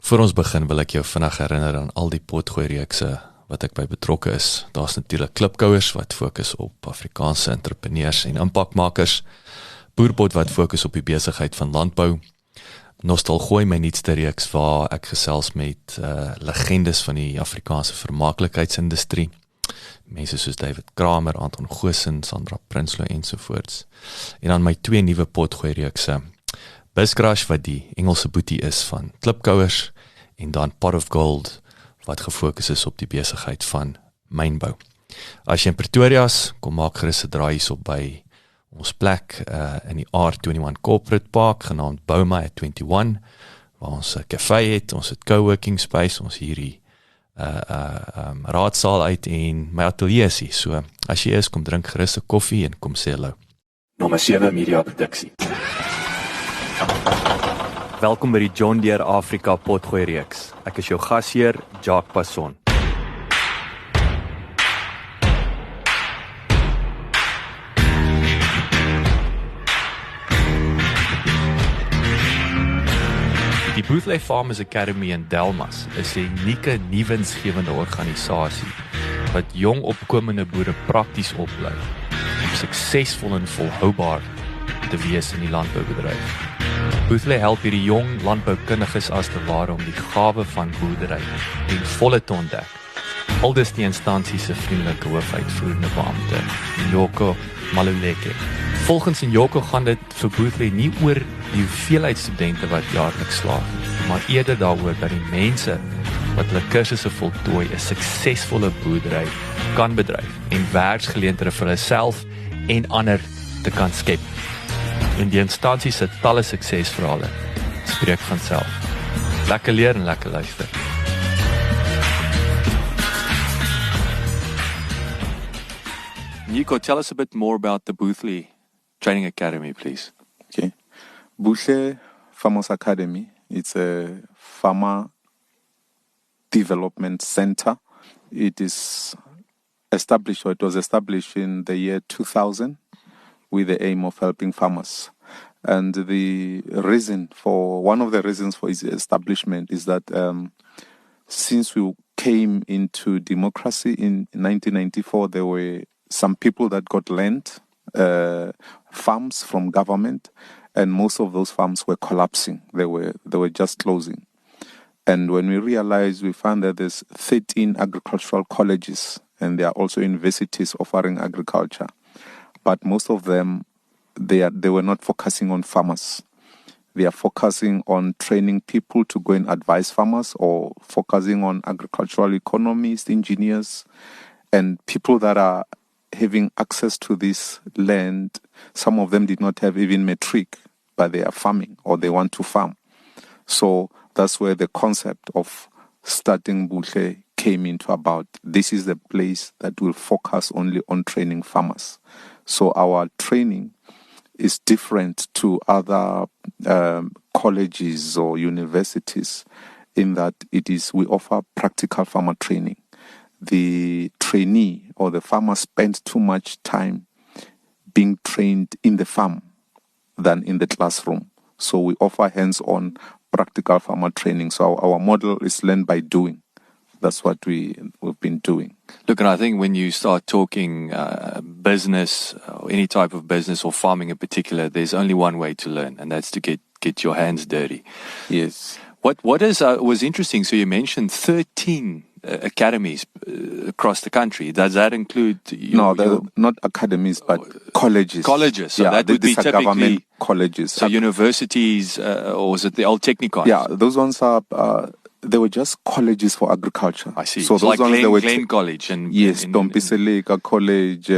Voor ons begin wil ek jou vinnig herinner aan al die potgooi-reekse wat ek by betrokke is. Daar's natuurlik klipkouers wat fokus op Afrikaanse entrepreneurs en impakmakers, boerpot wat fokus op die besigheid van landbou, Nostalgooi my nuutste reeks waar ek gesels met legendes van die Afrikaanse vermaaklikheidsindustrie, mense soos David Kramer, Anton Goosen, Sandra Prinsloo ensovoorts. En dan my 2 nuwe potgooi-reekse, Buscrash wat die Engelse boetie is van klipkouers, en dan Pot of Gold wat gefokus is op die besigheid van mynbou. As jy in Pretoria is, kom maak gerus 'n draai hierop by ons plek in die R21 Corporate Park, genaamd Boma at 21, waar ons 'n café het, ons het coworking space, ons hierdie raadsaal uit en my atelier is hier. So, as jy is, kom drink gerus 'n koffie en kom sê hallo. Nommer 7 Media Produksie. Welkom by die John Deere Afrika potgooi reeks. Ek is jou gasheer, Jacques Passon. Die Buhle Farmers Academy in Delmas is 'n unieke nie-winsgewende organisasie wat jong opkomende boere prakties oplei om suksesvol en volhoubaar te wees in die landboubedryf. Buhle help hierdie jong landboukundiges as te ware om die gawe van boerdery ten volle te ontdek. Aldus die instansie se vriendelike hoof-uitvoerende beampte, Nyiko Maluleke. Volgens Nyiko gaan dit vir Buhle nie oor die hoeveelheid studente wat jaarliks slaag, maar eerder daaroor dat die mense wat hulle kursusse voltooi 'n suksesvolle boerdery kan bedryf en werksgeleenthede vir hulle self en ander te kan skep. En die instansie se talle suksesverhale spreek van self. Lekker leer en lekker luister. Nyiko, tell us a bit more about the Buhle Training Academy, please. Okay. Buhle Farmers Academy, it's a farmer development center. It was established in the year 2000 with the aim of helping farmers. And one of the reasons for its establishment is that since we came into democracy in 1994, there were some people that got land, farms from government, and most of those farms were collapsing. They were just closing. And when we realized, we found that there's 13 agricultural colleges, and there are also universities offering agriculture. But most of them, they were not focusing on farmers. They are focusing on training people to go and advise farmers, or focusing on agricultural economists, engineers, and people that are having access to this land. Some of them did not have even matric, but they are farming, or they want to farm. So that's where the concept of starting Buhle came into about. This is the place that will focus only on training farmers. So our training is different to other colleges or universities in that we offer practical farmer training. The trainee or the farmer spends too much time being trained in the farm than in the classroom. So we offer hands-on practical farmer training. So our model is learn by doing. That's what we've been doing. Look, and I think when you start talking business, or any type of business or farming in particular, there's only one way to learn, and that's to get your hands dirty. Yes. What was interesting, so you mentioned 13 academies across the country. Does that include... No, they're not academies, but colleges. Colleges, so yeah, that would be these are typically... government colleges. So universities, or was it the old technicons? Yeah, those ones are... they were just colleges for agriculture. I see. So it's those like ones Glen College. And yes, Dompiseleka College.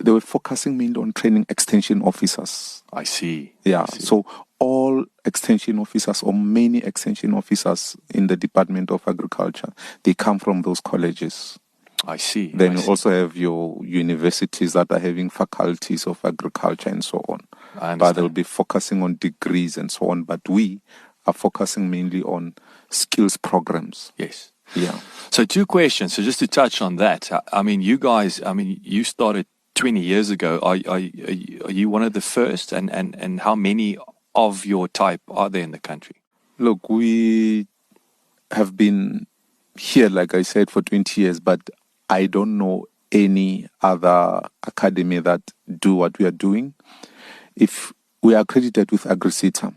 They were focusing mainly on training extension officers. I see. Yeah, I see. so all extension officers, or many extension officers in the Department of Agriculture, they come from those colleges. I see. Then you also have your universities that are having faculties of agriculture and so on. But they'll be focusing on degrees and so on. But we are focusing mainly on skills programs. Yes. Yeah. So 2 questions. So just to touch on that, I mean, you guys, you started 20 years ago. Are you one of the first? And how many of your type are there in the country? Look, we have been here, like I said, for 20 years, but I don't know any other academy that do what we are doing. If we are accredited with AgriSeta.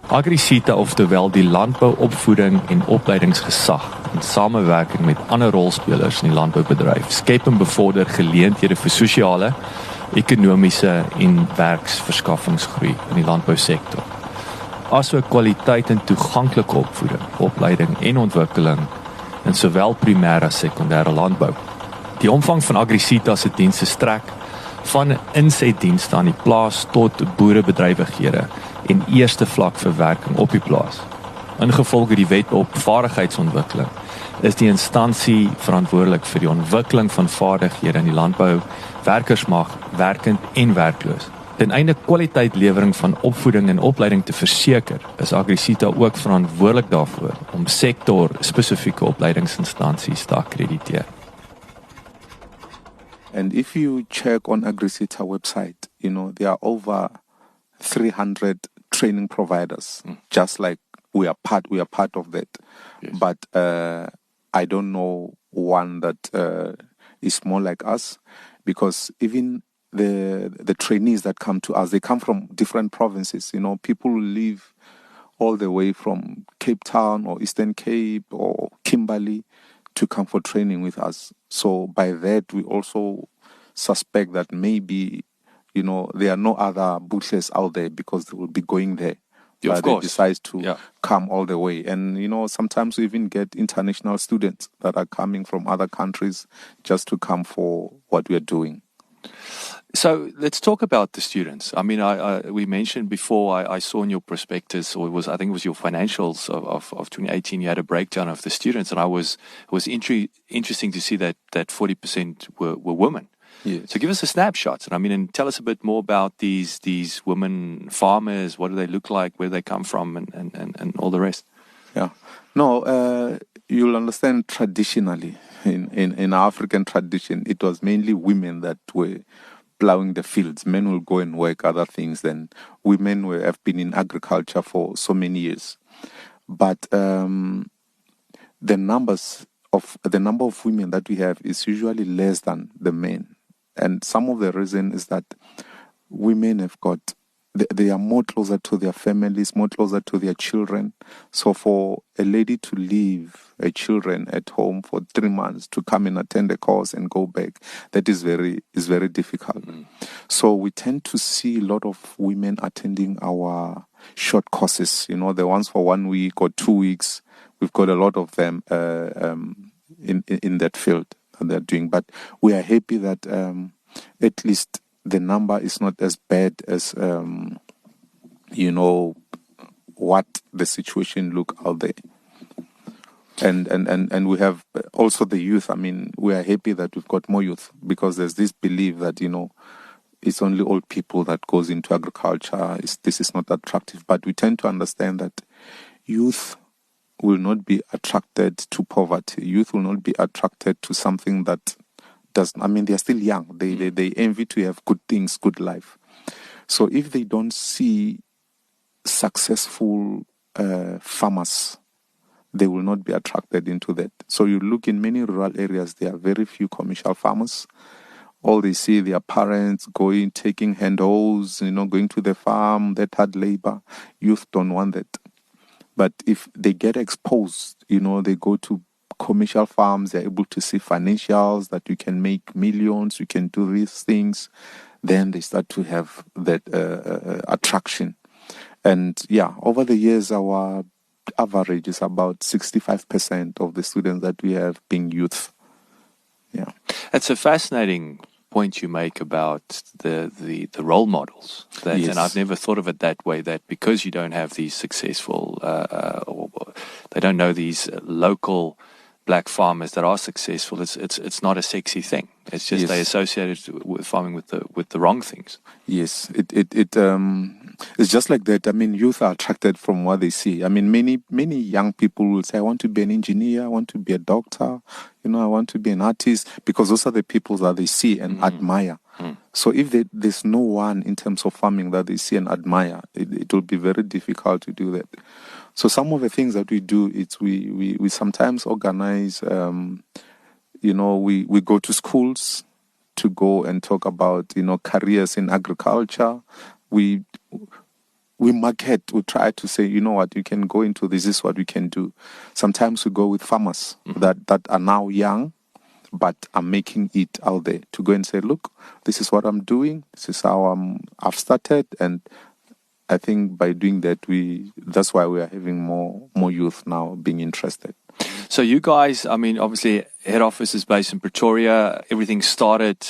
AgriSeta, oftewel die landbouopvoeding en opleidingsgesag, in samewerking met ander rolspelers in die landboubedryf, skep en bevorder geleenthede vir sosiale, ekonomiese en werksverskaffingsgroei in die landbousektor. Asook kwaliteit en toeganklike opvoeding, opleiding en ontwikkeling in sowel primêre as sekondêre landbou. Die omvang van AgriSeta se dienste strek van insetdienste aan die plaas tot boerebedrywighede en eerste vlak verwerking op die plaas. Ingevolge die wet op vaardigheidsontwikkeling is die instansie verantwoordelik vir die ontwikkeling van vaardighede in die landbou, werkersmag, werkend en werkloos. Ten einde kwaliteitlewering van opvoeding en opleiding te verseker, is AgriSeta ook verantwoordelik daarvoor om sektor-spesifieke opleidingsinstansies te akkrediteer. And if you check on AgriSeta website, there are over 300 training providers, just like we are part of that. Yes. But I don't know one that is more like us, because even the trainees that come to us, they come from different provinces. People live all the way from Cape Town or Eastern Cape or Kimberley to come for training with us. So by that, we also suspect that maybe, there are no other Buhles out there, because they will be going there. Yeah, but they decide to come all the way. And, sometimes we even get international students that are coming from other countries just to come for what we are doing. So let's talk about the students. I mean, we mentioned before, I saw in your prospectus, or I think it was your financials of 2018, you had a breakdown of the students, and it was interesting to see that 40% were women. Yes. So give us a snapshot, and tell us a bit more about these women farmers. What do they look like? Where they come from, and all the rest. Yeah. No, you'll understand traditionally, in African tradition, it was mainly women that were plowing the fields. Men will go and work other things. Then women have been in agriculture for so many years. But the number of women that we have is usually less than the men. And some of the reason is that women have they are more closer to their families, more closer to their children. So for a lady to leave her children at home for 3 months to come and attend a course and go back, that is very difficult. So we tend to see a lot of women attending our short courses, the ones for 1 week or 2 weeks. We've got a lot of them in that field that they're doing. But we are happy that at least the number is not as bad as, what the situation look out there. And we have also the youth. We are happy that we've got more youth, because there's this belief that, it's only old people that goes into agriculture. This is not attractive. But we tend to understand that youth will not be attracted to poverty. Youth will not be attracted to something that they are still young. They envy to have good things, good life. So if they don't see successful farmers, they will not be attracted into that. So you look in many rural areas, there are very few commercial farmers. All they see their parents going, taking handholds, going to the farm, that hard labor. Youth don't want that. But if they get exposed, they go to commercial farms, they're able to see financials, that you can make millions, you can do these things, then they start to have that attraction. And over the years, our average is about 65% of the students that we have being youth. Yeah. It's a fascinating point you make about the role models. Yes. And I've never thought of it that way, that because you don't have these successful, or they don't know these local black farmers that are successful, it's not a sexy thing. It's just Yes. they associate it with farming with the wrong things. Yes, it's just like that. I mean, youth are attracted from what they see. I mean, many young people will say, "I want to be an engineer. I want to be a doctor. I want to be an artist," because those are the people that they see and admire. So if there's no one in terms of farming that they see and admire, it will be very difficult to do that. So some of the things that we do is we sometimes organize. We go to schools to go and talk about careers in agriculture. We market. We try to say, you can go into this is what we can do. Sometimes we go with farmers that are now young but are making it out there, to go and say, look, this is what I'm doing, this is how I've started. And I think by doing that, that's why we are having more youth now being interested. So you guys, I mean, obviously head office is based in Pretoria. Everything started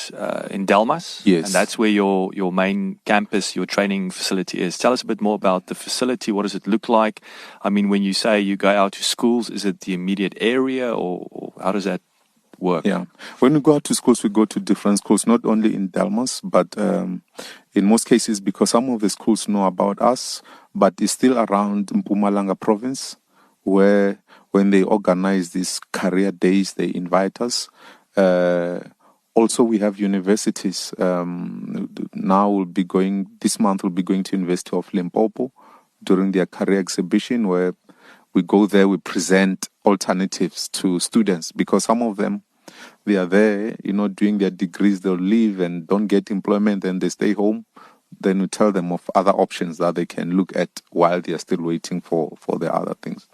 in Delmas. Yes. And that's where your main campus, your training facility is. Tell us a bit more about the facility. What does it look like? I mean, when you say you go out to schools, is it the immediate area or how does that work? Yeah. When we go out to schools, we go to different schools, not only in Delmas, but in most cases, because some of the schools know about us, but it's still around Mpumalanga province, where when they organize these career days, they invite us. Also, we have universities. Now this month we'll be going to University of Limpopo during their career exhibition, where we go there, we present alternatives to students, because some of them, they are there, doing their degrees, they'll leave and don't get employment, and they stay home. Then we tell them of other options that they can look at while they are still waiting for the other things.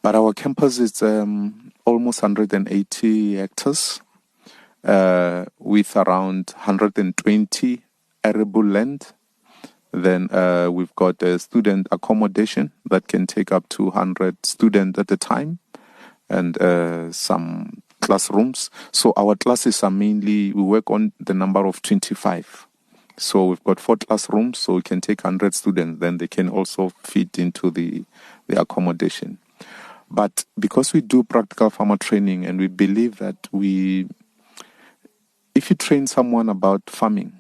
But our campus is almost 180 hectares with around 120 arable land. Then we've got a student accommodation that can take up to 100 students at a time, and some classrooms. So our classes are we work on the number of 25. So we've got 4 classrooms, so we can take 100 students. Then they can also fit into the accommodation. But because we do practical farmer training, and we believe that if you train someone about farming,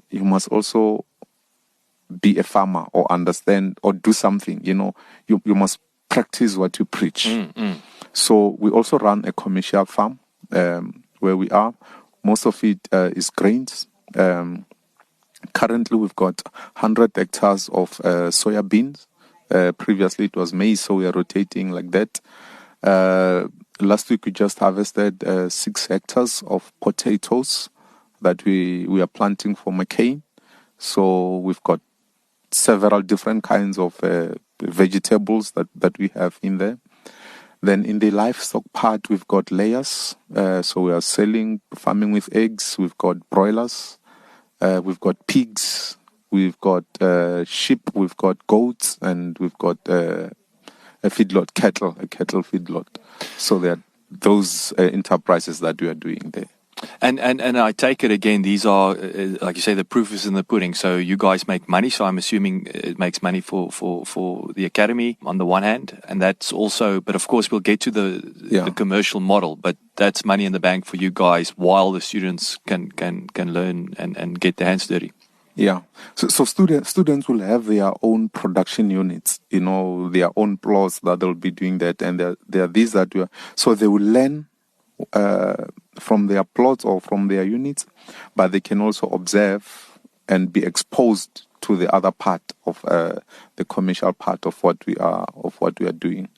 you must also be a farmer or understand or do something. You must practice what you preach. So we also run a commercial farm where we are. Most of it is grains. Currently, we've got 100 hectares of soya beans. Previously, it was maize, so we are rotating like that. Last week, we just harvested 6 hectares of potatoes that we are planting for McCain. So we've got several different kinds of vegetables that we have in there. Then in the livestock part, we've got layers. So we are farming with eggs. We've got broilers. We've got pigs. We've got sheep. We've got goats. And we've got a cattle feedlot. So there are those enterprises that we are doing there. And I take it again, these are, like you say, the proof is in the pudding. So you guys make money. So I'm assuming it makes money for the academy on the one hand. And that's also, but of course we'll get to the commercial model, but that's money in the bank for you guys while the students can learn and get their hands dirty. Yeah. So students will have their own production units, their own plots that they'll be doing that. And there are these that so they will learn from their plots or from their units, but they can also observe and be exposed to the other part of the commercial part of what we are doing.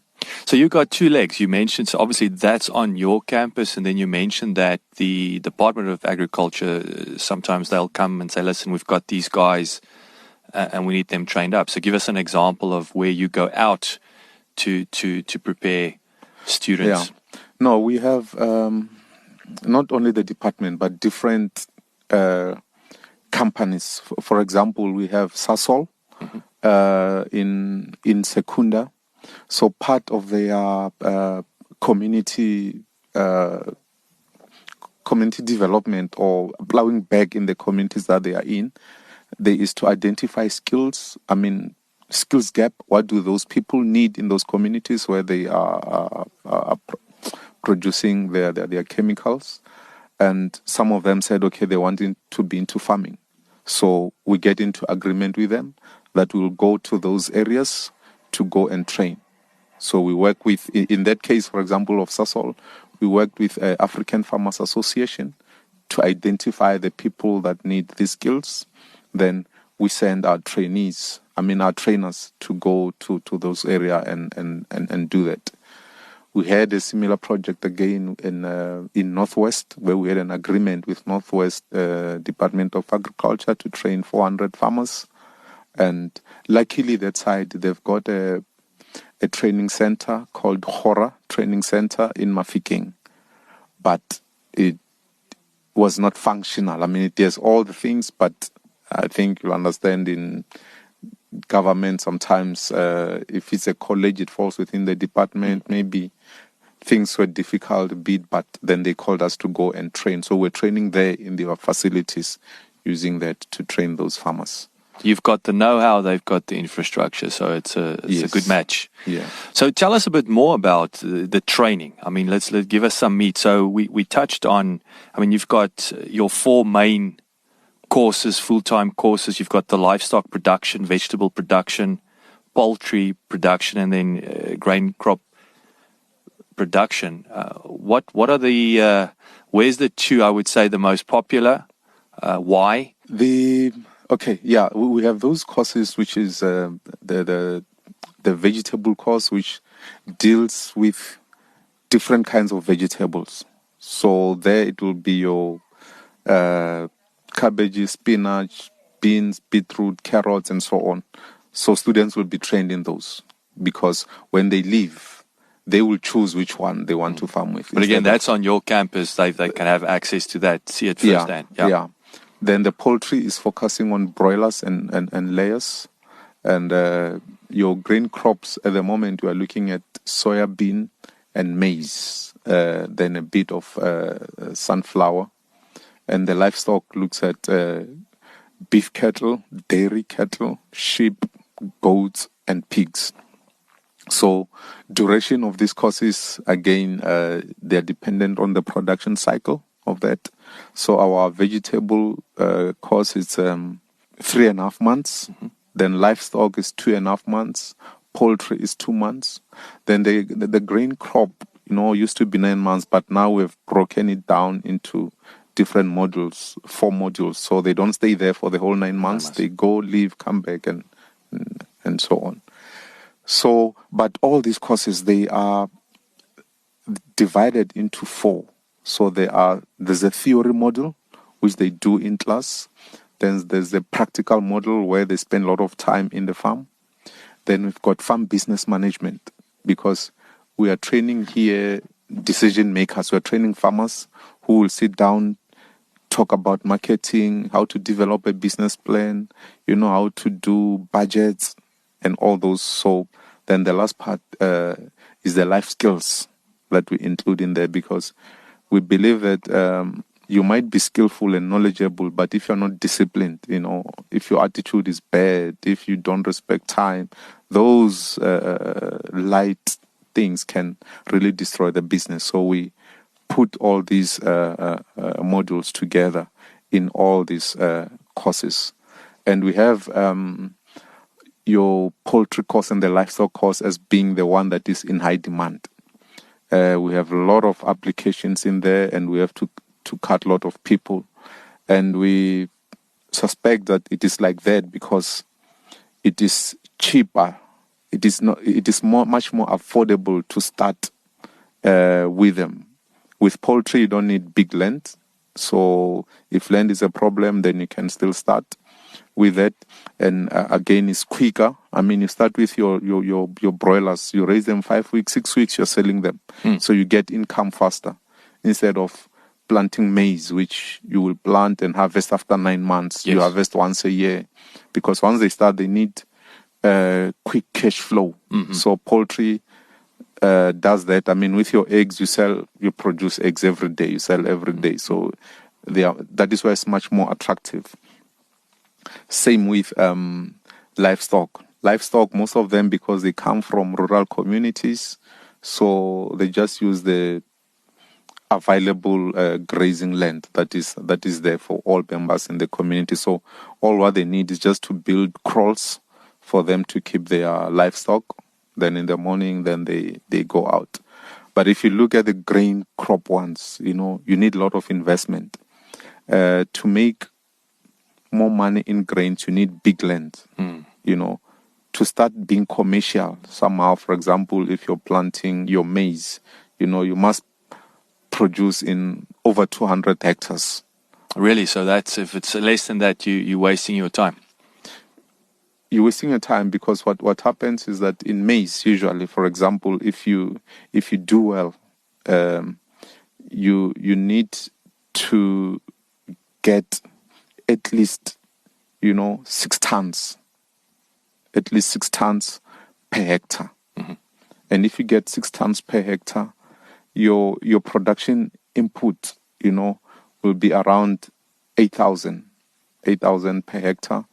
So you got 2 legs. You mentioned, so obviously that's on your campus, and then you mentioned that the Department of Agriculture, sometimes they'll come and say, listen, we've got these guys and we need them trained up. So give us an example of where you go out to prepare students. Yeah. No, we have not only the department, but different companies. For example, we have Sasol in Secunda. So part of their community development or plowing back in the communities that they are in, there is to identify skills. Skills gap. What do those people need in those communities where they are producing their chemicals? And some of them said, okay, they wanted to be into farming. So we get into agreement with them that we'll go to those areas to go and train. So we work with, in that case, for example, of Sasol, we worked with African Farmers Association to identify the people that need these skills. Then we send our trainers, to go to those areas and do that. We had a similar project again in Northwest, where we had an agreement with Northwest Department of Agriculture to train 400 farmers. And luckily that side, they've got a training center called Hora Training Center in Mafikeng. But it was not functional. It has all the things, but I think you'll understand in government sometimes if it's a college, it falls within the department. Maybe things were difficult a bit, but then they called us to go and train. So we're training there in their facilities, using that to train those farmers. You've got the know-how, they've got the infrastructure, so it's a good match. Yeah. So tell us a bit more about the training. Let's give us some meat. So we touched on, you've got your 4 main courses, full-time courses. You've got the livestock production, vegetable production, poultry production, and then grain crop production. What are the where's the 2, I would say, the most popular? Why? We have those courses, which is the vegetable course, which deals with different kinds of vegetables. So there it will be your cabbage, spinach, beans, beetroot, carrots, and so on. So students will be trained in those, because when they leave, they will choose which one they want to farm with. But again, that's on your campus. They can have access to that, see it firsthand. Yeah. Then the poultry is focusing on broilers and layers. And your grain crops, at the moment, you are looking at soya bean and maize, then a bit of sunflower. And the livestock looks at beef cattle, dairy cattle, sheep, goats, and pigs. So duration of these courses, again, they're dependent on the production cycle of that. So our vegetable course is 3.5 months. Mm-hmm. Then livestock is 2.5 months. Poultry is 2 months. Then the grain crop, used to be 9 months, but now we've broken it down into different modules, 4 modules. So they don't stay there for the whole 9 months. They go, leave, come back, and so on. So, but all these courses, they are divided into 4. So there's a theory module, which they do in class. Then there's a practical module where they spend a lot of time in the farm. Then we've got farm business management, because we are training here decision makers. We're training farmers who will sit down, talk about marketing, how to develop a business plan, how to do budgets and all those. So then the last part is the life skills that we include in there, because we believe that you might be skillful and knowledgeable, but if you're not disciplined, if your attitude is bad, if you don't respect time, those light things can really destroy the business. So we put all these modules together in all these courses. And we have your poultry course and the livestock course as being the one that is in high demand. We have a lot of applications in there, and we have to cut a lot of people. And we suspect that it is like that because it is cheaper. It is much more affordable to start with them. With poultry, you don't need big land. So if land is a problem, then you can still start with that. And again, it's quicker. You start with your broilers. You raise them 5 weeks, 6 weeks, you're selling them. So you get income faster instead of planting maize, which you will plant and harvest after 9 months. Yes. You harvest once a year, because once they start, they need quick cash flow. Mm-hmm. So poultry does that. With your eggs, you produce eggs every day. You sell every day. So that is why it's much more attractive. Same with livestock. Livestock, most of them, because they come from rural communities, so they just use the available grazing land that is there for all members in the community. So all what they need is just to build kraals for them to keep their livestock. Then in the morning, then they go out. But if you look at the grain crop ones, you need a lot of investment. To make more money in grains, you need big land, to start being commercial somehow. For example, if you're planting your maize, you must produce in over 200 hectares. Really? So that's, if it's less than that, you're wasting your time. You're wasting your time, because what happens is that in maize, usually, for example, if you do well, you need to get at least 6 tons, at least 6 tons per hectare. Mm-hmm. And if you get 6 tons per hectare, your production input, will be around 8,000 per hectare.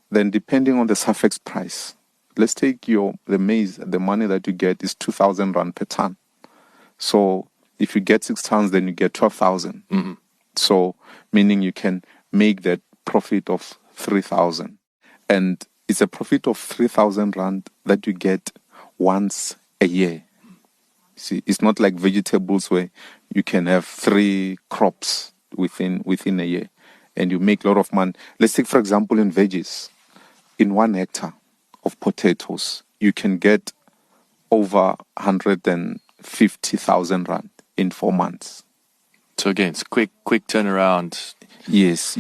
Then depending on the suffix price, let's take the maize, the money that you get is 2,000 rand per ton. So if you get 6 tons, then you get 12,000. Mm-hmm. So meaning you can make that profit of 3,000. And it's a profit of 3,000 rand that you get once a year. See, it's not like vegetables where you can have 3 crops within a year and you make a lot of money. Let's take, for example, in veggies, in 1 hectare of potatoes, you can get over 150,000 rand in 4 months. So again, it's quick turnaround. Yes.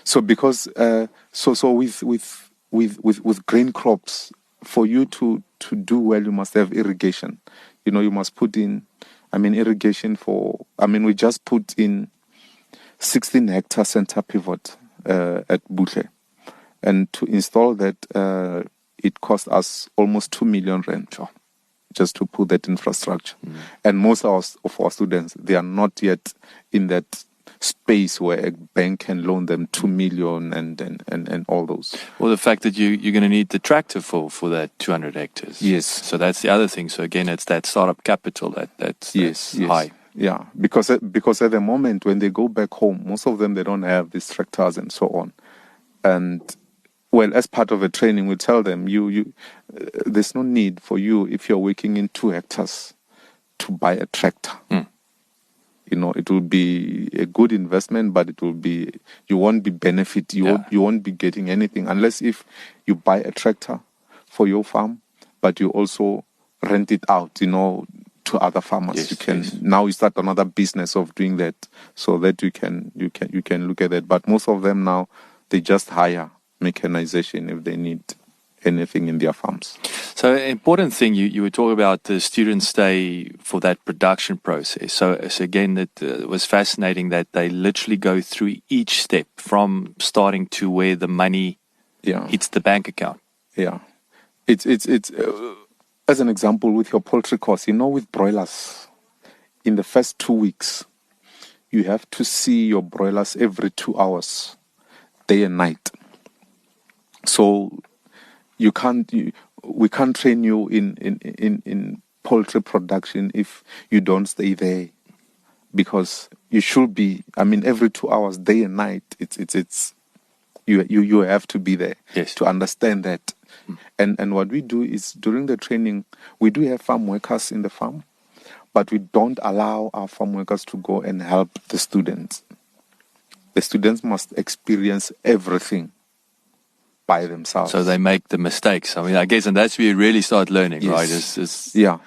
So because so with grain crops, for you to do well, you must have irrigation. You must put in, irrigation we just put in 16 hectare center pivot at Buhle. And to install that, it cost us almost 2 million rand just to put that infrastructure. Mm. And most of our students, they are not yet in that space where a bank can loan them 2 million and all those. Well, the fact that you're going to need the tractor for that 200 hectares. Yes. So that's the other thing. So again, it's that startup capital that's high. Yeah, because at the moment when they go back home, most of them, they don't have these tractors and so on. And well, as part of a training, we tell them there's no need for you, if you're working in 2 hectares, to buy a tractor. Mm. It will be a good investment, but you won't be benefit. You won't be getting anything unless if you buy a tractor for your farm, but you also rent it out, to other farmers. Yes, now you start another business of doing that, so that you can look at that. But most of them now, they just hire mechanization if they need anything in their farms. So an important thing, you were talking about the students stay for that production process. So again, it was fascinating that they literally go through each step from starting to where the money hits the bank account. Yeah. It's as an example, with your poultry cost, with broilers, in the first 2 weeks, you have to see your broilers every 2 hours, day and night. So we can't train you in poultry production if you don't stay there, because you should be. Every 2 hours, day and night. It's you have to be there to understand that. And what we do is, during the training, we do have farm workers in the farm, but we don't allow our farm workers to go and help the students. The students must experience everything by themselves. So they make the mistakes. I guess, and that's where you really start learning, right? Yeah.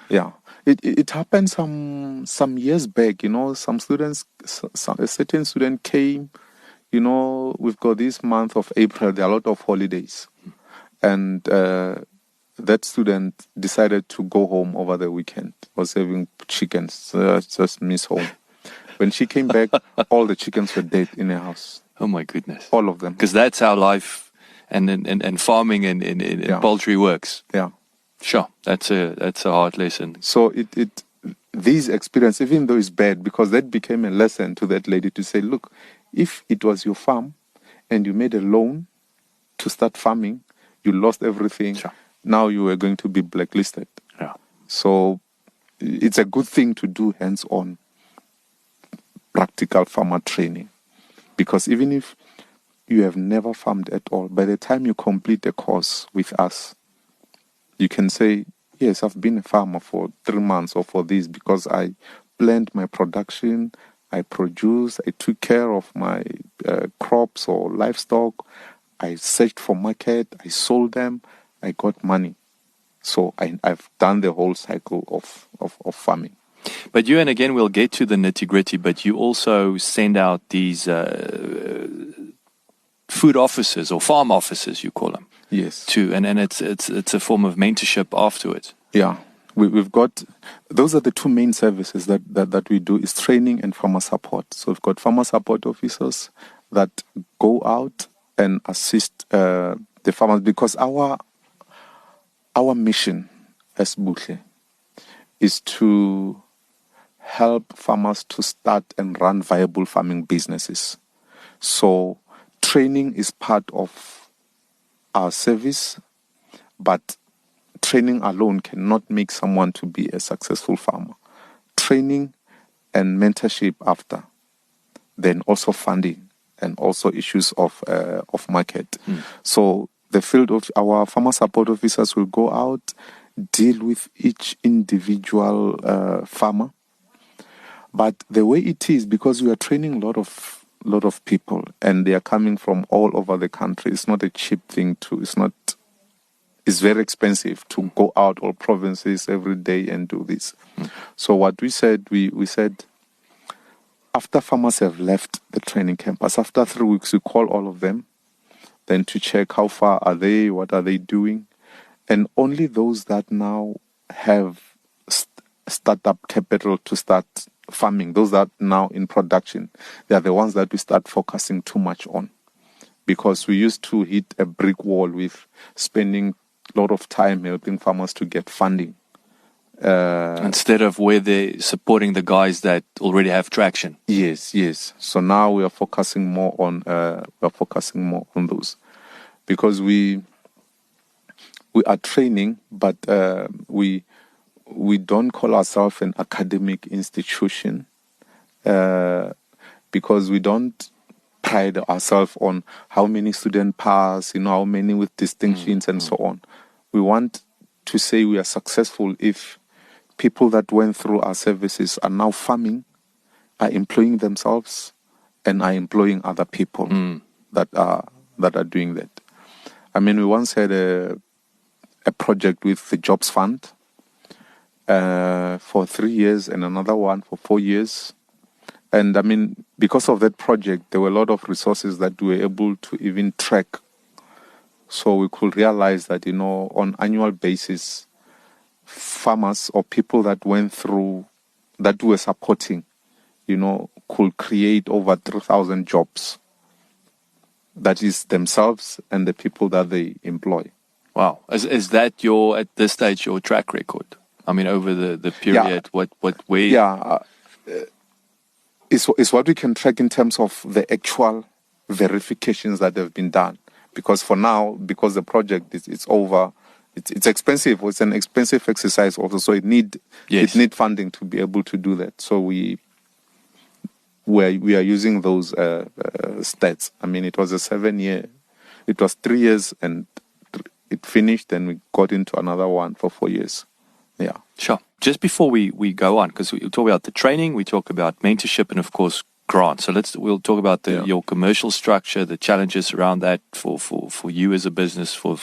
It happened some years back. Some students, a certain student came. We've got this month of April. There are a lot of holidays, and that student decided to go home over the weekend. Was having chickens. Just miss home. When she came back, all the chickens were dead in her house. Oh my goodness! All of them. Because that's how life and farming and poultry works. Yeah, sure. That's a hard lesson. So these experience, even though it's bad, because that became a lesson to that lady to say, look, if it was your farm and you made a loan to start farming, you lost everything. Sure. Now you are going to be blacklisted. Yeah. So it's a good thing to do hands-on. practical farmer training. Because even if you have never farmed at all, by the time you complete a course with us, you can say, yes, I've been a farmer for 3 months or for this, because I planned my production, I produced, I took care of my crops or livestock, I searched for market, I sold them, I got money. So I've done the whole cycle of farming. But you, and again, we'll get to the nitty-gritty, but you also send out these food officers or farm officers, you call them. Yes. And it's a form of mentorship afterwards. Yeah. We've got, those are the two main services that we do, is training and farmer support. So we've got farmer support officers that go out and assist the farmers, because our mission as Buhle is to help farmers to start and run viable farming businesses. So training is part of our service, but training alone cannot make someone to be a successful farmer. Training and mentorship after, then also funding and also issues of market. So the field of our farmer support officers will go out, deal with each individual farmer. But the way it is, because we are training a lot of people, and they are coming from all over the country, it's not a cheap thing it's very expensive to go out all provinces every day and do this. So what we said, we said, after farmers have left the training campus, after 3 weeks, we call all of them, then to check how far are they, what are they doing. And only those that now have startup capital to start farming, those that are now in production, they are the ones that we start focusing too much on. Because we used to hit a brick wall with spending a lot of time helping farmers to get funding. Instead of where they're supporting the guys that already have traction. Yes. So now we are focusing more on those, because we are training, but we don't call ourselves an academic institution, because we don't pride ourselves on how many students pass, how many with distinctions and so on. We want to say we are successful if people that went through our services are now farming, are employing themselves, and are employing other people that are doing that. I mean, we once had a project with the Jobs Fund for 3 years and another one for 4 years. And I mean, because of that project, there were a lot of resources that we were able to even track. So we could realize that, on annual basis, farmers or people that went through, that we were supporting, could create over 3,000 jobs. That is themselves and the people that they employ. Wow. Is that at this stage, your track record? I mean, over the period, where? Yeah. It's what we can track in terms of the actual verifications that have been done. Because for now, because the project is over, it's expensive. It's an expensive exercise also, so it need funding to be able to do that. So we are using those stats. I mean, it was a 7-year. It was 3 years and it finished, and we got into another one for 4 years. Yeah. Sure. Just before we go on, because we talk about the training, we talk about mentorship, and of course grants. So we'll talk about your commercial structure, the challenges around that for you as a business, for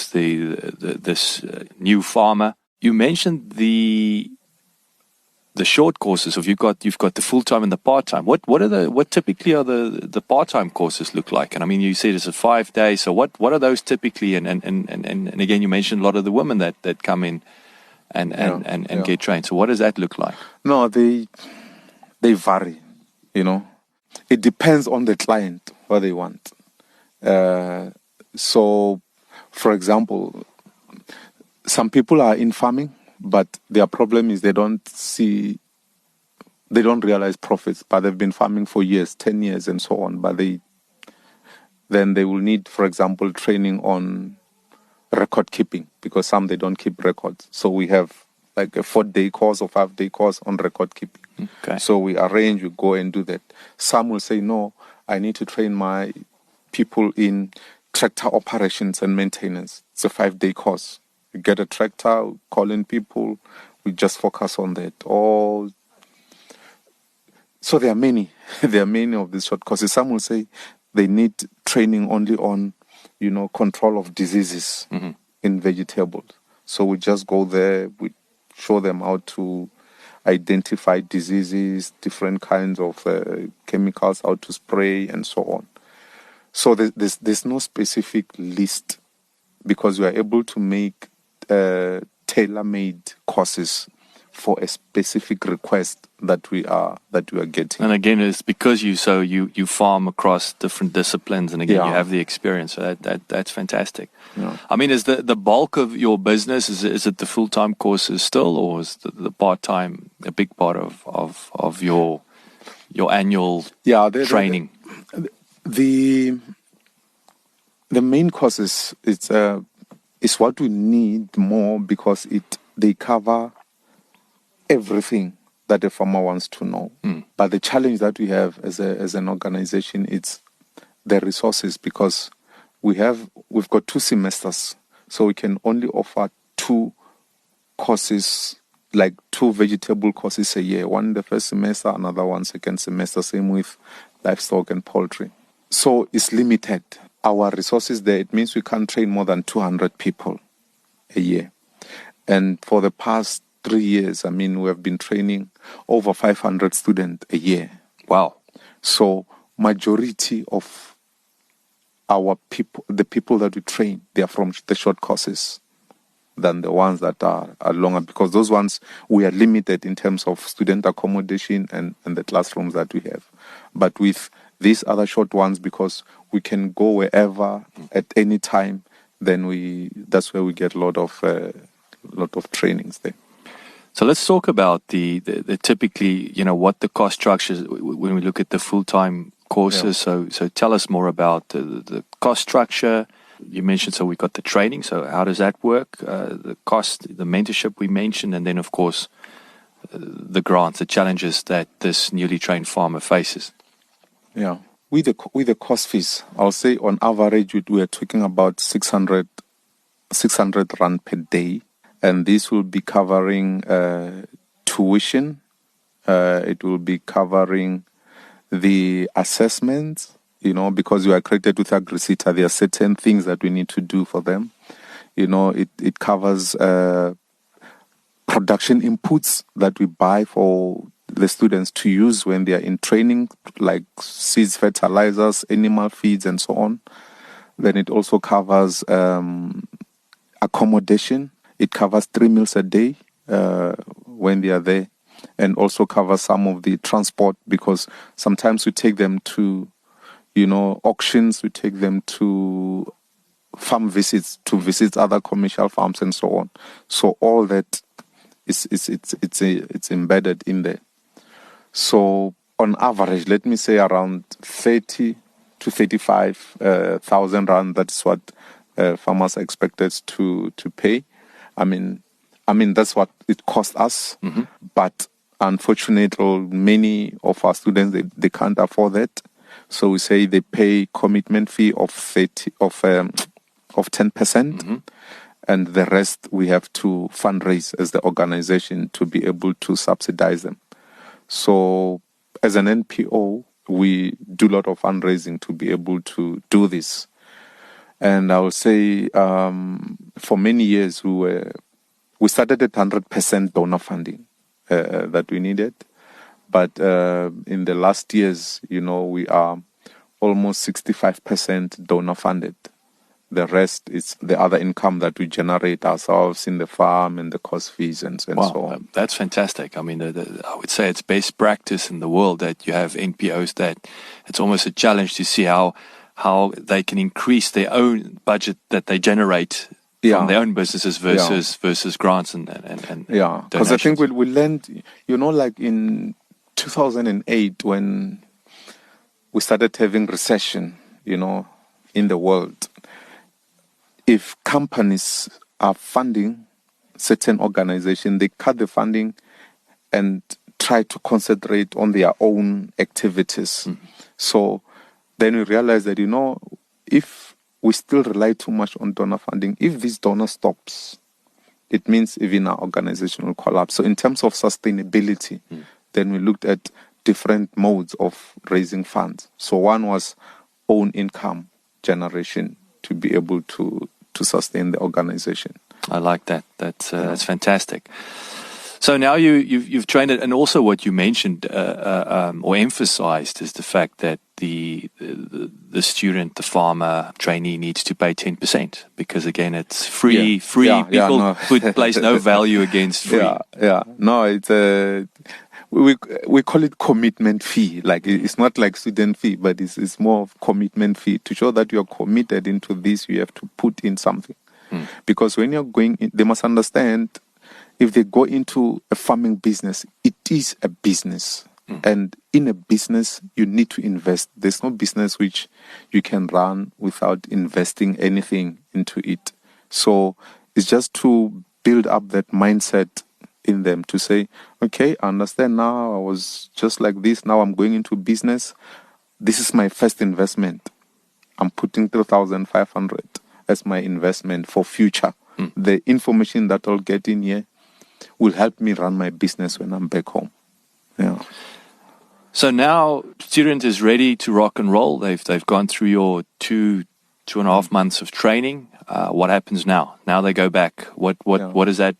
this new farmer. You mentioned the short courses. You've got the full time and the part time. What typically are the part time courses look like? And I mean, you said it's a 5 days. So what are those typically? And again, you mentioned a lot of the women that come in and get trained. So what does that look like? No, they vary. It depends on the client what they want. So, for example, some people are in farming, but their problem is they don't realize profits, but they've been farming for years, 10 years and so on. But then they will need, for example, training on record keeping, because they don't keep records. So we have like a 4-day course or 5-day course on record keeping. Okay. So we arrange, we go and do that. Some will say, no, I need to train my people in tractor operations and maintenance. It's a 5-day course. We get a tractor, call in people, we just focus on that. So there are many. There are many of these short courses. Some will say they need training only on, control of diseases in vegetables. So we just go there, we show them how to identify diseases, different kinds of chemicals, how to spray, and so on. So there's no specific list, because we are able to make tailor-made courses for a specific request that we are getting. And again, it's because you farm across different disciplines, and again, you have the experience. So that's fantastic. Yeah. I mean, is the bulk of your business, is it the full-time courses still, or is the part-time a big part of your annual training? The main courses is what we need more, because they cover everything that a farmer wants to know. But the challenge that we have as an organization, it's the resources, because we've got 2 semesters, so we can only offer 2 courses, like 2 vegetable courses a year. One the first semester, another one second semester. Same with livestock and poultry. So it's limited. Our resources there, it means we can't train more than 200 people a year. And for the past 3 years, we have been training over 500 students a year. Wow. So majority of our people, the people that we train, they are from the short courses than the ones that are longer, because those ones, we are limited in terms of student accommodation and the classrooms that we have. But with these other short ones, because we can go wherever at any time, then that's where we get a lot of trainings there. So let's talk about the typically, what the cost structure is when we look at the full-time courses. Yeah. So tell us more about the cost structure. You mentioned, so we got the training. So how does that work? The cost, the mentorship we mentioned, and then of course the grants, the challenges that this newly trained farmer faces. Yeah, with the cost fees, I'll say on average we are talking about 600 rand per day. And this will be covering tuition. It will be covering the assessments, because you are accredited with AgriSeta. There are certain things that we need to do for them. It covers production inputs that we buy for the students to use when they are in training, like seeds, fertilizers, animal feeds, and so on. Then it also covers accommodation. It covers 3 meals a day when they are there, and also covers some of the transport, because sometimes we take them to, auctions, we take them to farm visits, to visit other commercial farms and so on. So all that it's embedded in there. So on average, let me say around 30 to 35,000 rand. That's what farmers are expected to pay. I mean, that's what it costs us. But unfortunately, many of our students, they can't afford that. So we say they pay commitment fee of 10%, and the rest we have to fundraise as the organization to be able to subsidize them. So as an NPO, we do a lot of fundraising to be able to do this. And I will say for many years we started at 100% donor funding that we needed. But in the last years, we are almost 65% donor funded. The rest is the other income that we generate ourselves in the farm and the cost fees and so on. That's fantastic. I mean, I would say it's best practice in the world that you have NPOs that it's almost a challenge to see how they can increase their own budget that they generate from their own businesses versus grants and because I think we learned, like in 2008 when we started having recession, in the world. If companies are funding certain organizations, they cut the funding and try to concentrate on their own activities. So then we realize that, if we still rely too much on donor funding, if this donor stops, it means even our organization will collapse. So in terms of sustainability, then we looked at different modes of raising funds. So one was own income generation to be able to sustain the organization. I like that. That's fantastic. So now you've trained it, and also what you mentioned or emphasized is the fact that the student, the farmer, trainee needs to pay 10% because again it's free. People place no value against free. No, it's we call it commitment fee. Like it's not like student fee, but it's more of commitment fee. To show that you're committed into this, you have to put in something. Because when you're going in, they must understand, if they go into a farming business, it is a business. And in a business, you need to invest. There's no business which you can run without investing anything into it. So it's just to build up that mindset in them to say, okay, I understand now, I was just like this, now I'm going into business. This is my first investment. I'm putting 3,500 as my investment for future. The information that I'll get in here will help me run my business when I'm back home. Yeah. So now student is ready to rock and roll. They've gone through your two and a half months of training. What happens now? Now they go back. What does that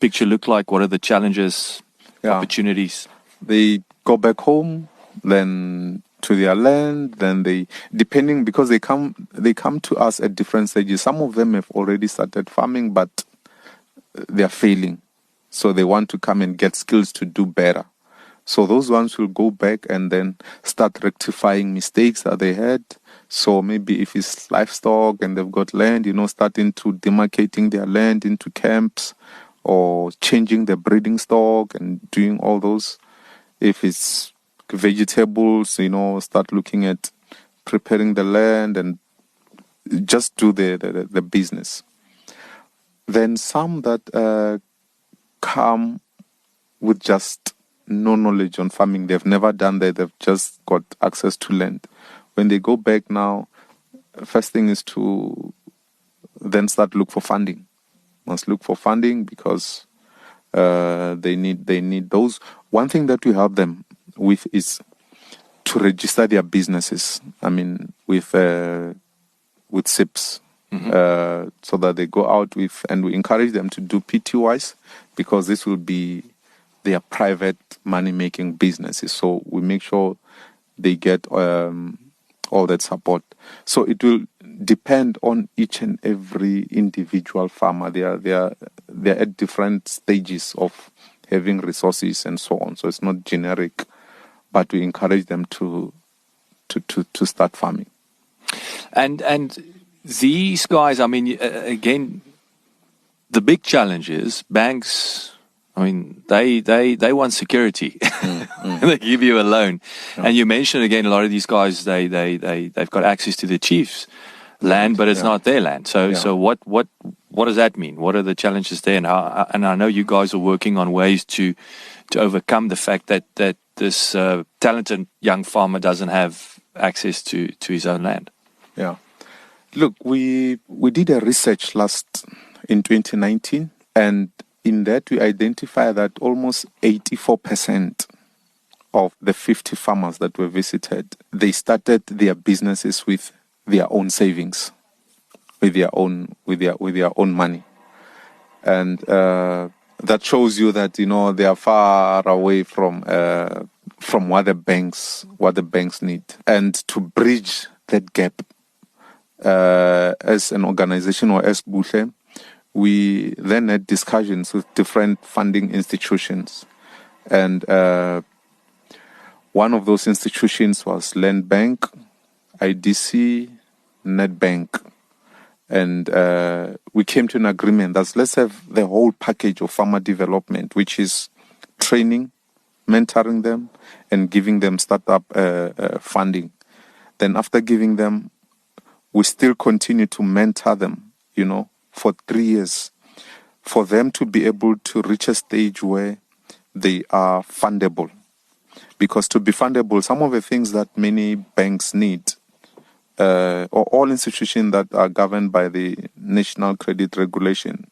picture look like? What are the challenges, opportunities? They go back home, then to their land, then because they come to us at different stages. Some of them have already started farming, but they are failing. So they want to come and get skills to do better. So those ones will go back and then start rectifying mistakes that they had. So maybe if it's livestock and they've got land, starting to demarcating their land into camps or changing the breeding stock and doing all those. If it's vegetables, start looking at preparing the land and just do the business. Then some that come with just no knowledge on farming. They've never done that. They've just got access to land. When they go back now, first thing is to then start look for funding. Must look for funding because they need those. One thing that we help them with is to register their businesses. I mean, with SIPs, so that they go out with, and we encourage them to do PTYs because this will be their private money-making businesses. So we make sure they get all that support. So it will depend on each and every individual farmer. They're at different stages of having resources and so on. So it's not generic, but we encourage them to start farming. And these guys, I mean, again, the big challenge is banks. I mean, they want security. They give you a loan, and you mentioned again a lot of these guys they've got access to the chief's land, but it's not their land. So what does that mean? What are the challenges there? And I know you guys are working on ways to overcome the fact that this talented young farmer doesn't have access to his own land. Yeah, look, we did a research in 2019, and in that, we identify that almost 84% of the 50 farmers that were visited, they started their businesses with their own savings, with their own money, and that shows you that they are far away from what the banks need, and to bridge that gap, as an organization or as Buhle, we then had discussions with different funding institutions. And one of those institutions was Land Bank, IDC, Nedbank. And we came to an agreement that let's have the whole package of farmer development, which is training, mentoring them, and giving them startup funding. Then after giving them, we still continue to mentor them, for 3 years, for them to be able to reach a stage where they are fundable. Because to be fundable, some of the things that many banks need, or all institutions that are governed by the National Credit Regulation,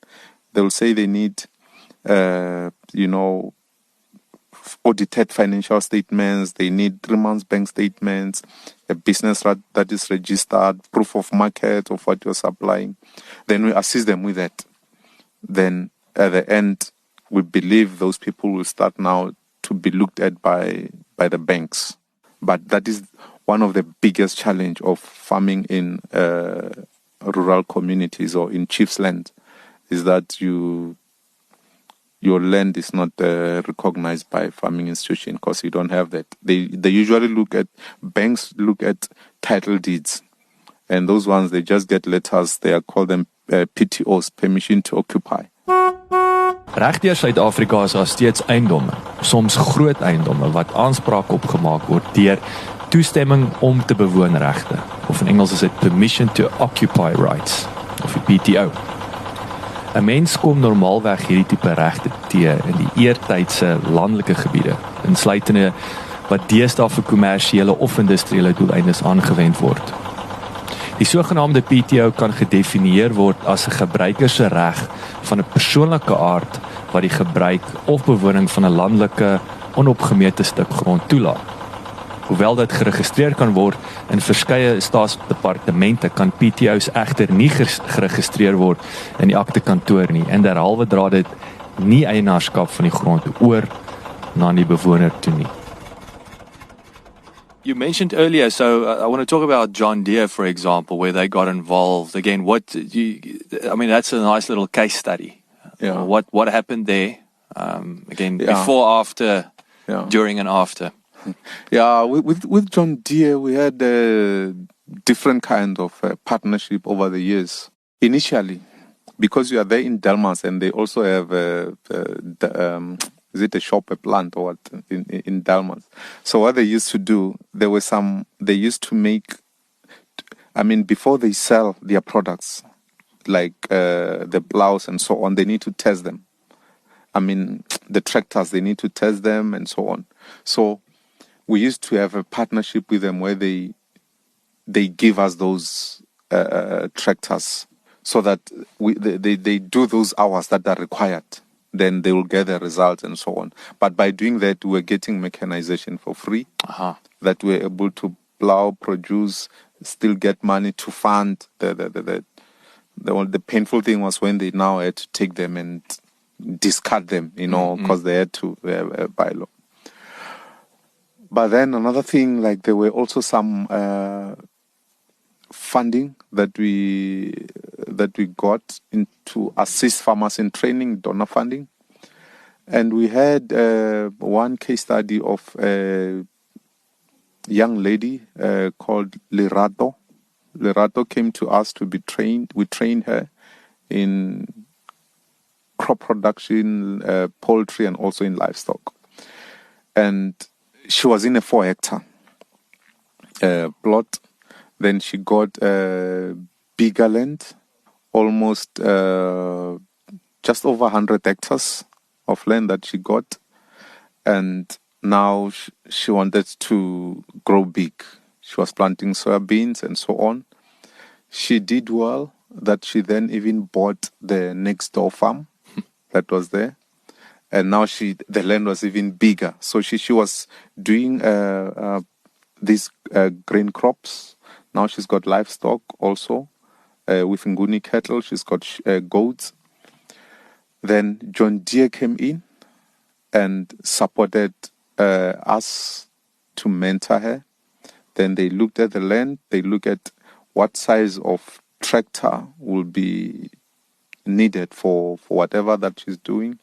they'll say they need, audited financial statements, they need 3 months bank statements, a business that is registered, proof of market of what you're supplying. Then we assist them with that. Then at the end, we believe those people will start now to be looked at by the banks. But that is one of the biggest challenge of farming in rural communities or in chief's land, is that your land is not recognized by farming institution because you don't have that. They usually banks look at title deeds, and those ones, they just get letters. They are called them PTOs, permission to occupy. Regdeur Suid-Afrika is daar steeds eiendomme, soms groot eiendomme wat aanspraak op gemaak word deur toestemming om te bewoon regte, of in Engels is dit permission to occupy rights, of die PTO. 'n Mens kom normaalweg hierdie tipe regte teë in die eertydse landelike gebiede, insluitende wat deesdae vir kommersiële of industriële doeleindes aangewend word. Die sogenaamde PTO kan gedefinieer word as 'n gebruiker se reg van 'n persoonlike aard wat die gebruik of bewoning van 'n landelike onopgemete stuk grond toelaat. Hoewel dit geregistreer kan word in verskeie staatsdepartemente, kan PTO's egter nie geregistreer word in die aktekantoor nie, en derhalwe dra dit nie eienaarskap van die grond oor na die bewoner toe nie. You mentioned earlier, so I want to talk about John Deere, for example, where they got involved. Again, that's a nice little case study. Yeah. What happened there? Before, after, during and after. Yeah, with John Deere, we had different kind of partnership over the years. Initially, because you are there in Delmas, and they also have is it a shop, a plant, or what, in Delmas? So what they used to do, they used to make, before they sell their products, like the plows and so on, they need to test them. The tractors, they need to test them and so on. So we used to have a partnership with them where they give us those tractors so that they do those hours that are required. Then they will get the results and so on. But by doing that, we're getting mechanization for free, that we're able to plow, produce, still get money to fund. The painful thing was when they now had to take them and discard them, because they had to buy law. But then another thing, like there were also some funding that we got to assist farmers in training, donor funding. And we had one case study of a young lady called Lerato. Lerato came to us to be trained. We trained her in crop production, poultry, and also in livestock. And she was in a 4-hectare plot. Then she got bigger land, almost just over 100 hectares of land that she got. And now she wanted to grow big. She was planting soybeans and so on. She did well that she then even bought the next door farm that was there. And now the land was even bigger. So she was doing these grain crops. Now she's got livestock also, with Nguni cattle. She's got goats. Then John Deere came in and supported us to mentor her. Then they looked at the land. They looked at what size of tractor will be needed for whatever that she's doing.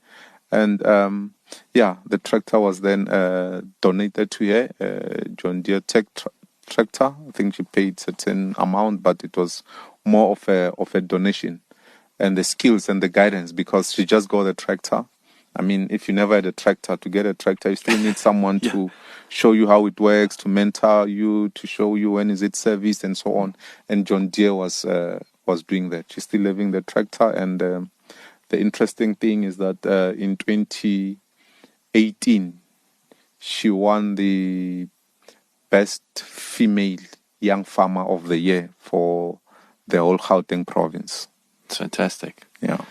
And the tractor was then donated to her, John Deere Tech tractor. I think she paid certain amount, but it was more of a donation, and the skills and the guidance, because she just got a tractor. If you never had a tractor, to get a tractor, you still need someone to show you how it works, to mentor you, to show you when is it serviced and so on. And John Deere was doing that. She's still having the tractor, and the interesting thing is that in 2018, 18, she won the best female young farmer of the year for the whole Gauteng province. It's fantastic. Yeah.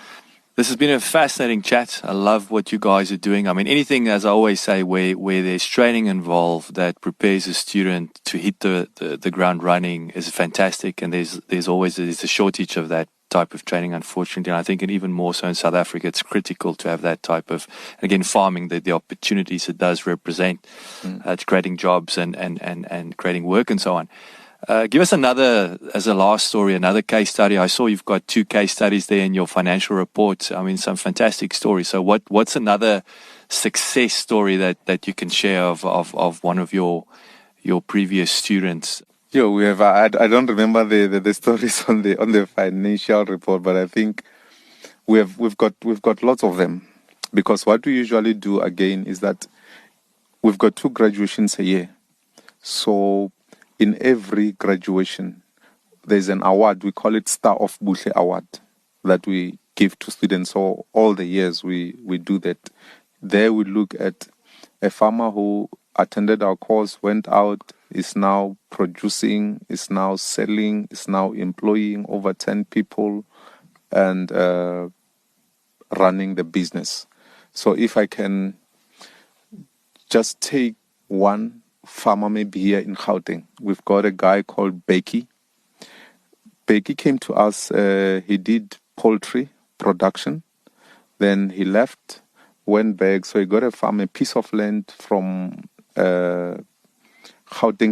This has been a fascinating chat. I love what you guys are doing. I mean, anything, as I always say, where there's training involved that prepares a student to hit the ground running is fantastic. And there's always a shortage of that type of training, unfortunately. And I think, and even more so in South Africa, it's critical to have that type of, again, farming, the opportunities it does represent. It's creating jobs and creating work and so on. Give us another, as a last story, another case study. I saw you've got 2 case studies there in your financial report. I mean, some fantastic stories. So what's another success story that you can share of one of your previous students? Yeah, we have. I don't remember the stories on the financial report, but I think we've got lots of them, because what we usually do again is that we've got 2 graduations a year. So in every graduation, there's an award. We call it Star of Buhle Award that we give to students. So all the years we do that. There we look at a farmer who attended our course, went out, is now producing, is now selling, is now employing over 10 people and running the business. So if I can just take one farmer maybe here in Gauteng, we've got a guy called Becky. Becky came to us, he did poultry production, then he left, went back, so he got a farm, a piece of land from Gauteng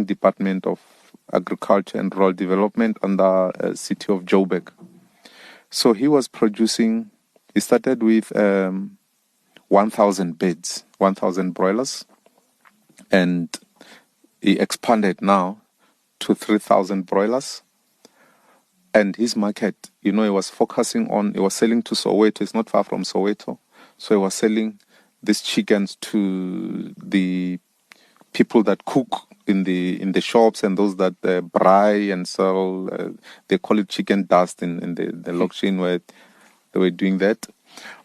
Department of Agriculture and Rural Development under city of Joburg. So he was producing, he started with 1,000 beds, 1,000 broilers, and he expanded now to 3,000 broilers. And his market, he was focusing on, he was selling to Soweto. It's not far from Soweto. So he was selling these chickens to the people that cook in the shops, and those that braai and sell, they call it chicken dust in the location where they were doing that.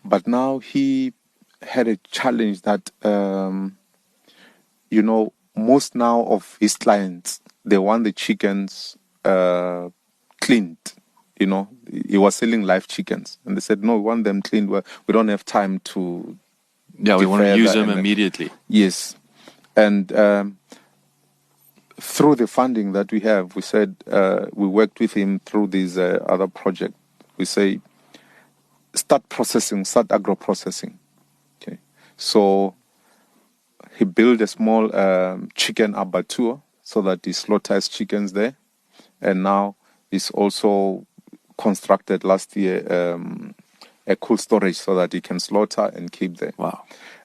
But now he had a challenge that, most now of his clients, they want the chickens cleaned. He was selling live chickens, and they said, no, we want them cleaned. We don't have time to. Yeah, we want to use them immediately. Yes. And through the funding that we have, we said, we worked with him through this other project. We say, start agro-processing. Okay. So he built a small chicken abattoir so that he slaughters chickens there. And now he's also constructed last year a cold storage so that he can slaughter and keep there. Wow.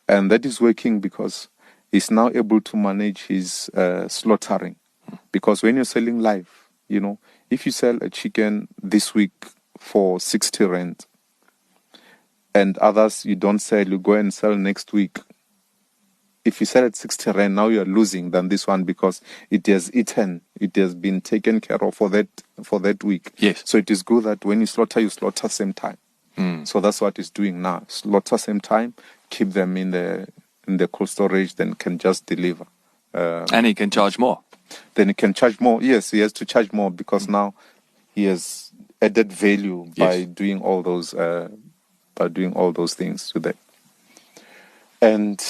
And that is working because he's now able to manage his slaughtering. Because when you're selling live, if you sell a chicken this week for 60 rand and others you don't sell, you go and sell next week. If you sell at 60 rand, now you're losing than this one because it has eaten, it has been taken care of for that week. Yes. So it is good that when you slaughter same time. So that's what it's doing now. Slaughter same time, keep them in the cold storage, then can just deliver. And he can charge more. Then he can charge more. Yes, he has to charge more because now he has added value by doing all those things to them. And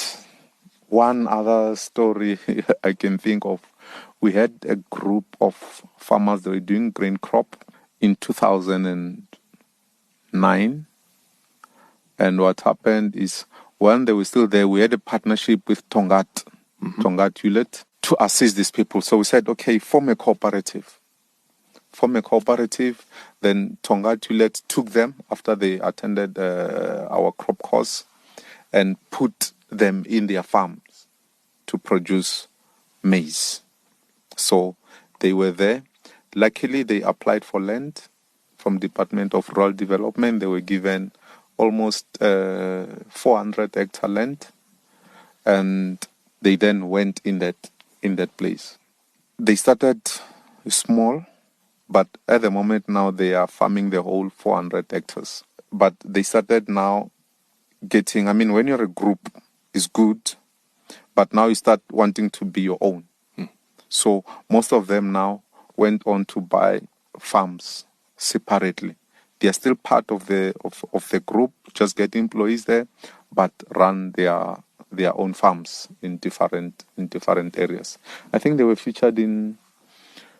one other story I can think of, we had a group of farmers that were doing grain crop in 2009. And what happened is, when they were still there, we had a partnership with Tongaat Hewlett to assist these people. So we said, okay, form a cooperative. Then Tongaat Hewlett took them after they attended our crop course and put them in their farms to produce maize. So they were there. Luckily, they applied for land from Department of Rural Development. They were given almost 400 hectare land, and they then went in that place. They started small, but at the moment now they are farming the whole 400 hectares. But they started now getting, when you're a group, is good, but now you start wanting to be your own. So most of them now went on to buy farms separately. They are still part of the group, just get employees there, but run their own farms in different areas. I think they were featured in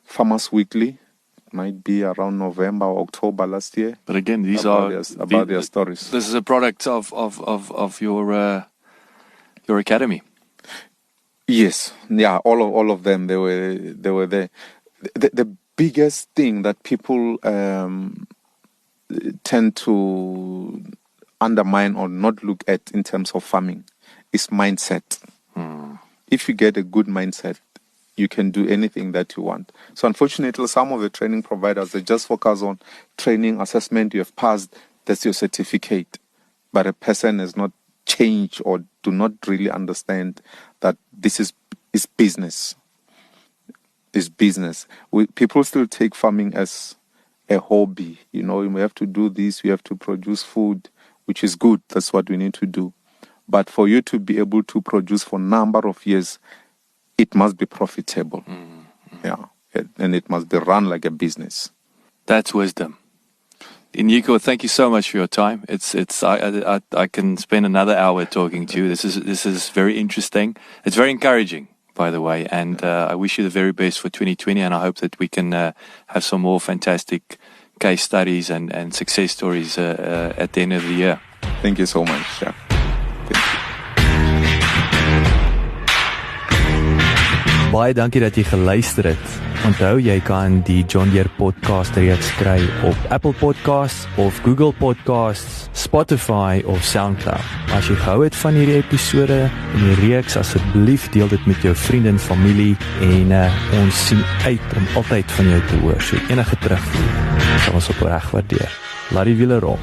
Farmers Weekly. It might be around November or October last year. But again, these about their stories. This is a product of your academy. Yes, yeah, all of them they were there. The biggest thing that people tend to undermine or not look at in terms of farming is mindset. If you get a good mindset, you can do anything that you want. So unfortunately, some of the training providers, they just focus on training, assessment, you have passed, that's your certificate. But a person has not changed or do not really understand that this is business. It's business. People still take farming as a hobby. You know, we have to do this, we have to produce food, which is good. That's what we need to do. But for you to be able to produce for a number of years, it must be profitable. Yeah, and it must be run like a business. That's wisdom. Nyiko, thank you so much for your time. I can spend another hour talking to you. This is very interesting. It's very encouraging, by the way, and I wish you the very best for 2020, and I hope that we can have some more fantastic case studies and success stories at the end of the year. Thank you so much. Yeah. Baie dankie dat jy geluister het. Onthou, jy kan die John Deere podcast reeks kry op Apple Podcasts of Google Podcasts, Spotify of SoundCloud. As jy gehou het van hierdie episode en die reeks, asseblief deel dit met jou vriende en familie en ons sien uit om altyd van jou te hoor. So enige terugvoer sal ons opreg waardeer. Laat die wiele rol.